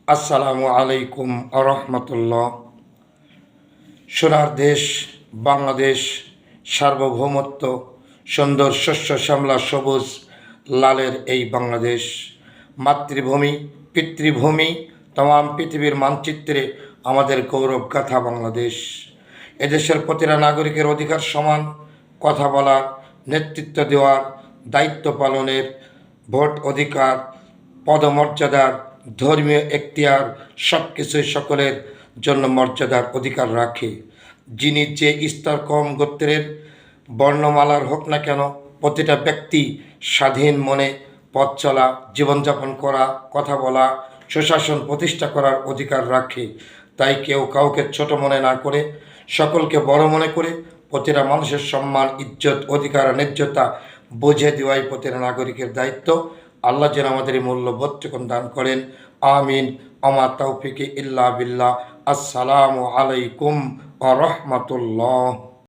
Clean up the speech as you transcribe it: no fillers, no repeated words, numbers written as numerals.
আসসালামু আলাইকুম আরহামতুল্লাহ। সোনার দেশ বাংলাদেশ, সার্বভৌমত্ব, সুন্দর শস্য শ্যামলা সবুজ লালের এই বাংলাদেশ, মাতৃভূমি পিতৃভূমি, তমাম পৃথিবীর মানচিত্রে আমাদের গৌরব গাথা বাংলাদেশ। এদেশের প্রতিটা নাগরিকের অধিকার সমান, কথা বলার, নেতৃত্ব দেওয়ার, দায়িত্ব পালনের, ভোট অধিকার, পদমর্যাদার, ধর্মীয় এখতিয়ার সব কিছুই সকলের জন্য মর্যাদার অধিকার রাখে। যিনি যে স্তর কম গোত্রের বর্ণমালার হোক না কেন, প্রতিটা ব্যক্তি স্বাধীন মনে পথ চলা, জীবনযাপন করা, কথা বলা, সুশাসন প্রতিষ্ঠা করার অধিকার রাখে। তাই কেউ কাউকে ছোট মনে না করে সকলকে বড় মনে করে প্রতিটা মানুষের সম্মান, ইজ্জত, অধিকার, ন্যায্যতা বুঝে দেওয়াই প্রতিটা নাগরিকের দায়িত্ব। আল্লাহ যেন আমাদের এই মূল্যবোধটুকুন দান করেন। আমিন। আমা তৌফিকে ইল্লা বিল্লাহ। আসসালামু আলাইকুম ওয়া রাহমাতুল্লাহ।